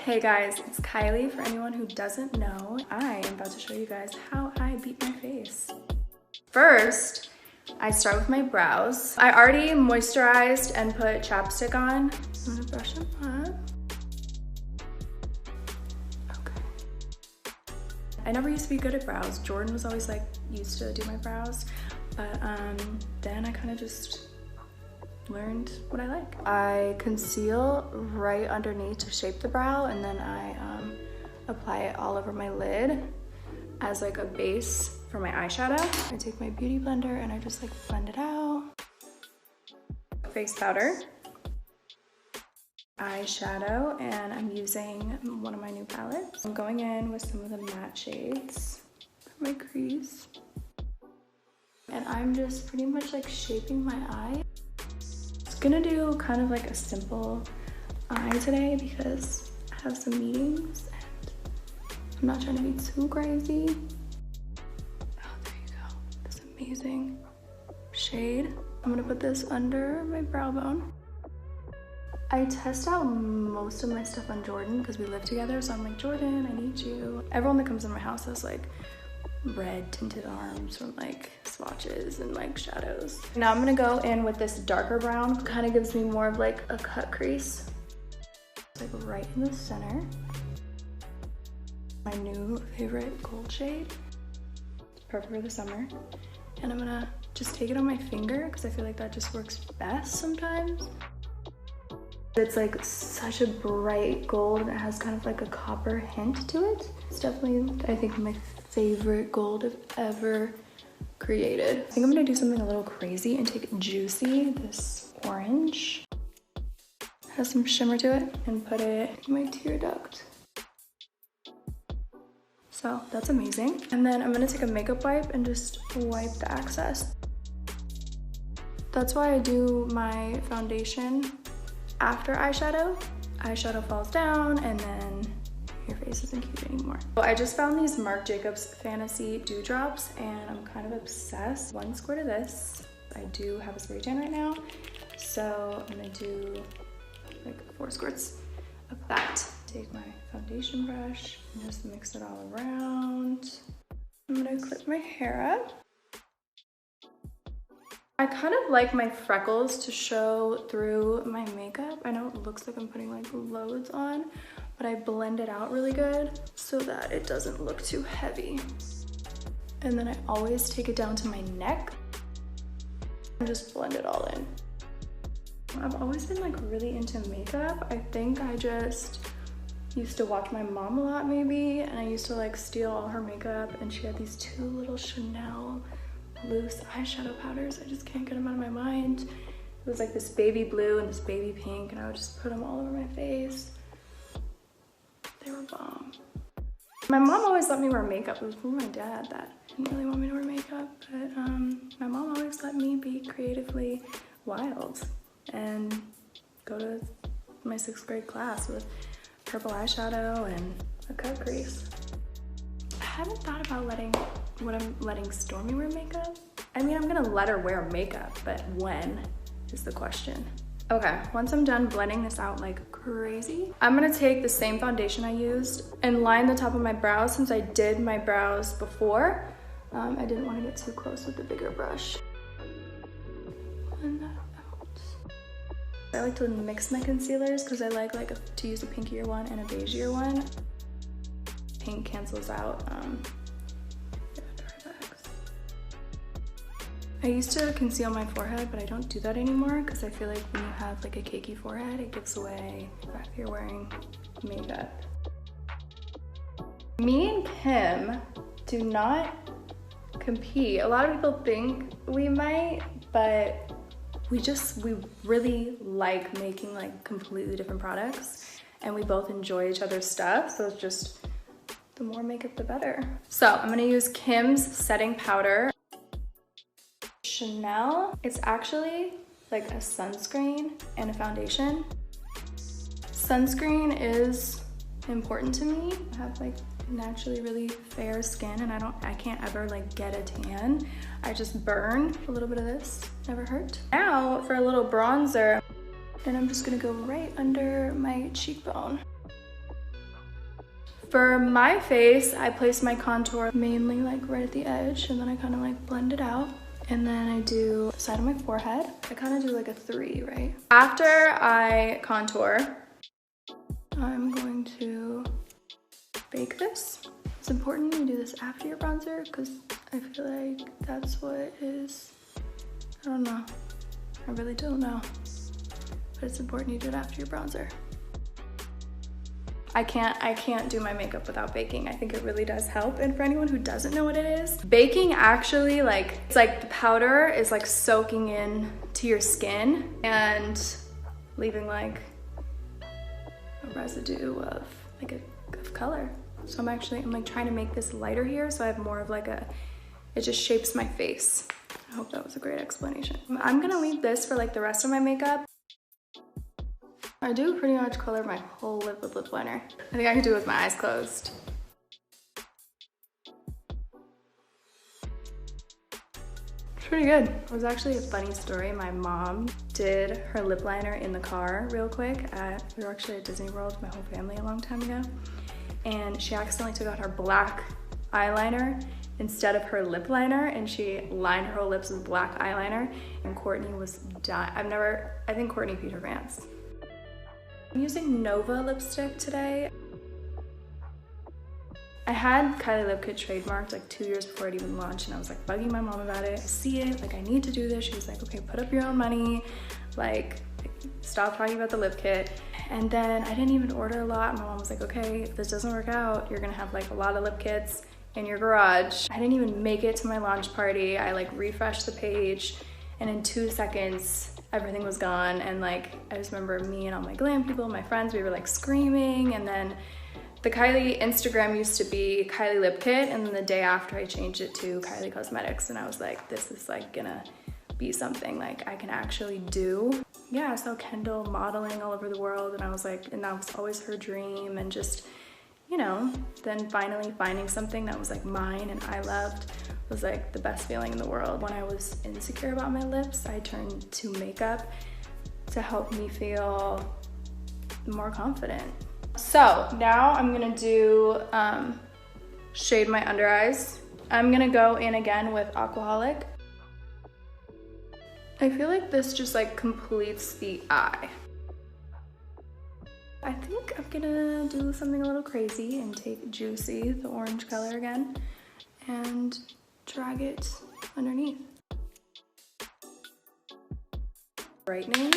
Hey guys, it's Kylie. For anyone who doesn't know, I am about to show you guys how I beat my face. First, I start with my brows. I already moisturized and put chapstick on. I'm gonna brush them up. Okay. I never used to be good at brows. Jordan was always like, used to do my brows, but then I kind of just learned what I like. I conceal right underneath to shape the brow, and then I apply it all over my lid as like a base for my eyeshadow. I take my beauty blender and I just like blend it out. Face powder, eyeshadow, and I'm using one of my new palettes. I'm going in with some of the matte shades for my crease. And I'm just pretty much like shaping my eye. Gonna do kind of like a simple eye today because I have some meetings and I'm not trying to be too crazy. Oh, there you go. This amazing shade. I'm gonna put this under my brow bone. I test out most of my stuff on Jordan because we live together, so I'm like, Jordan, I need you. Everyone that comes in my house has like red tinted arms from like swatches and like shadows. Now I'm gonna go in with this darker brown. Kind of gives me more of like a cut crease. It's like right in the center. My new favorite gold shade. It's perfect for the summer. And I'm gonna just take it on my finger because I feel like that just works best sometimes. It's like such a bright gold and it has kind of like a copper hint to it. It's definitely, I think, my favorite gold I've ever created. I think I'm gonna do something a little crazy and take Juicy, this orange, has some shimmer to it, and put it in my tear duct. So that's amazing. And then I'm gonna take a makeup wipe and just wipe the excess. That's why I do my foundation after eyeshadow. Eyeshadow falls down and then your face isn't cute anymore. So I just found these Marc Jacobs Fantasy Dewdrops and I'm kind of obsessed. 1 squirt of this. I do have a spray tan right now, so I'm gonna do like 4 squirts of that. Take my foundation brush and just mix it all around. I'm gonna clip my hair up. I kind of like my freckles to show through my makeup. I know it looks like I'm putting like loads on, but I blend it out really good so that it doesn't look too heavy. And then I always take it down to my neck and just blend it all in. I've always been like really into makeup. I think I just used to watch my mom a lot maybe, and I used to like steal all her makeup, and she had these 2 little Chanel loose eyeshadow powders. I just can't get them out of my mind. It was like this baby blue and this baby pink, and I would just put them all over my face. They were bomb. My mom always let me wear makeup. It was my dad that didn't really want me to wear makeup, but my mom always let me be creatively wild and go to my 6th grade class with purple eyeshadow and a cut crease. I haven't thought about letting Stormy wear makeup. I mean, I'm gonna let her wear makeup, but when is the question. Okay, once I'm done blending this out like crazy, I'm gonna take the same foundation I used and line the top of my brows since I did my brows before. I didn't want to get too close with the bigger brush. Blend that out. I like to mix my concealers because I like to use a pinkier one and a beigeier one. Pink cancels out I used to conceal my forehead, but I don't do that anymore because I feel like when you have like a cakey forehead, it gives away the fact that you're wearing makeup. Me and Kim do not compete. A lot of people think we might, but we really like making like completely different products, and we both enjoy each other's stuff, so it's just the more makeup the better. So I'm gonna use Kim's setting powder. Chanel. It's actually like a sunscreen and a foundation. Sunscreen is important to me. I have like naturally really fair skin and I can't ever like get a tan. I just burn. A little bit of this never hurt. Now for a little bronzer, and I'm just gonna go right under my cheekbone. For my face, I place my contour mainly like right at the edge, and then I kind of like blend it out. And then I do the side of my forehead. I kind of do like a 3, right? After I contour, I'm going to bake this. It's important you do this after your bronzer because I feel like that's what is, I don't know. I really don't know. But it's important you do it after your bronzer. I can't do my makeup without baking. I think it really does help. And for anyone who doesn't know what it is, baking actually it's like the powder is like soaking in to your skin and leaving like a residue of of color. So I'm like trying to make this lighter here so I have more of like it just shapes my face. I hope that was a great explanation. I'm gonna leave this for like the rest of my makeup. I do pretty much color my whole lip with lip liner. I think I could do it with my eyes closed. It's pretty good. It was actually a funny story. My mom did her lip liner in the car real quick. We were actually at Disney World with my whole family a long time ago. And she accidentally took out her black eyeliner instead of her lip liner, and she lined her whole lips with black eyeliner, and Courtney was dying. I think Courtney peed her pants. I'm using Nova lipstick today. I had Kylie Lip Kit trademarked like 2 years before it even launched, and I was like bugging my mom about it. I see it, like I need to do this. She was like, okay, put up your own money. Like, stop talking about the lip kit. And then I didn't even order a lot. My mom was like, okay, if this doesn't work out, you're gonna have like a lot of lip kits in your garage. I didn't even make it to my launch party. I like refreshed the page, and in 2 seconds, everything was gone. And like, I just remember me and all my glam people, my friends, we were like screaming. And then the Kylie Instagram used to be Kylie Lip Kit, and then the day after I changed it to Kylie Cosmetics, and I was like, this is like gonna be something like I can actually do. Yeah, I saw Kendall modeling all over the world, and I was like, and that was always her dream, and just, you know, then finally finding something that was like mine and I loved was like the best feeling in the world. When I was insecure about my lips, I turned to makeup to help me feel more confident. So now I'm gonna do shade my under eyes. I'm gonna go in again with Aquaholic. I feel like this just like completes the eye. I think I'm gonna do something a little crazy and take Juicy, the orange color again, and drag it underneath. Brightening.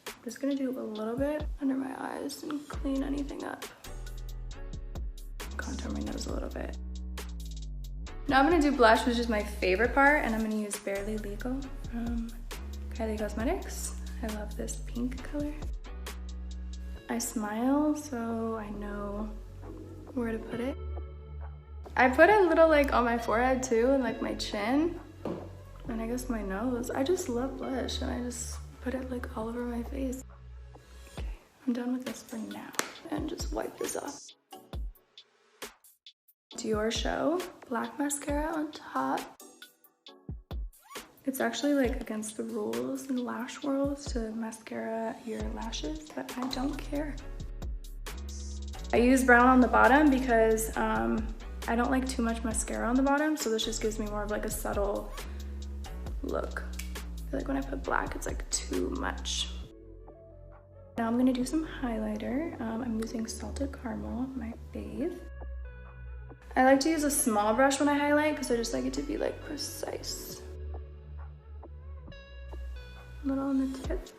I'm just gonna do a little bit under my eyes and clean anything up. Contour my nose a little bit. Now I'm gonna do blush, which is my favorite part, and I'm gonna use Barely Legal from Kylie Cosmetics. I love this pink color. I smile, so I know where to put it. I put a little like on my forehead too, and like my chin, and I guess my nose. I just love blush, and I just put it like all over my face. Okay, I'm done with this for now, and just wipe this off. Dior Show black mascara on top. It's actually like against the rules in lash worlds to mascara your lashes, but I don't care. I use brown on the bottom because I don't like too much mascara on the bottom, so this just gives me more of like a subtle look. I feel like when I put black, it's like too much. Now I'm gonna do some highlighter. I'm using Salted Caramel, my fave. I like to use a small brush when I highlight because I just like it to be like precise. A little on the tip.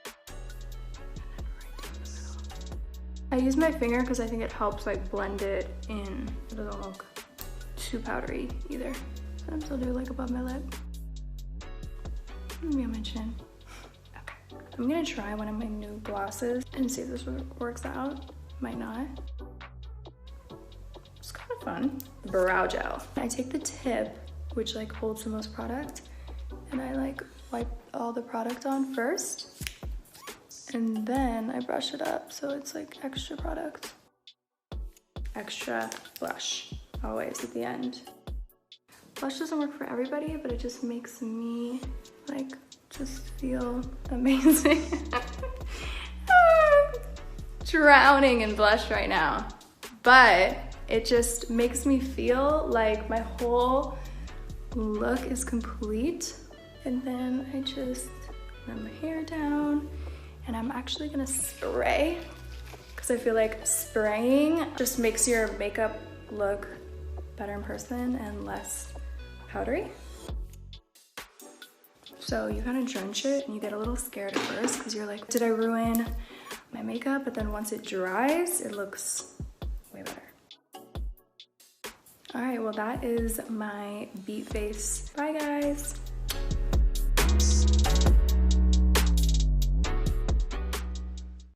And then right down the middle. I use my finger because I think it helps like blend it in. It doesn't look too powdery either. Sometimes I'll do like above my lip. Maybe on my chin. Okay. I'm gonna try one of my new glosses and see if this works out. Might not. It's kind of fun. Brow gel. I take the tip, which like holds the most product, and I like wipe all the product on first, and then I brush it up so it's like extra product. Extra blush, always at the end. Blush doesn't work for everybody, but it just makes me like just feel amazing. Drowning in blush right now. but it just makes me feel like my whole look is complete. And then I just let my hair down, and I'm actually gonna spray because I feel like spraying just makes your makeup look better in person and less powdery. So you kind of drench it and you get a little scared at first because you're like, did I ruin my makeup? But then once it dries, it looks way better. All right, well that is my beat face. Bye guys.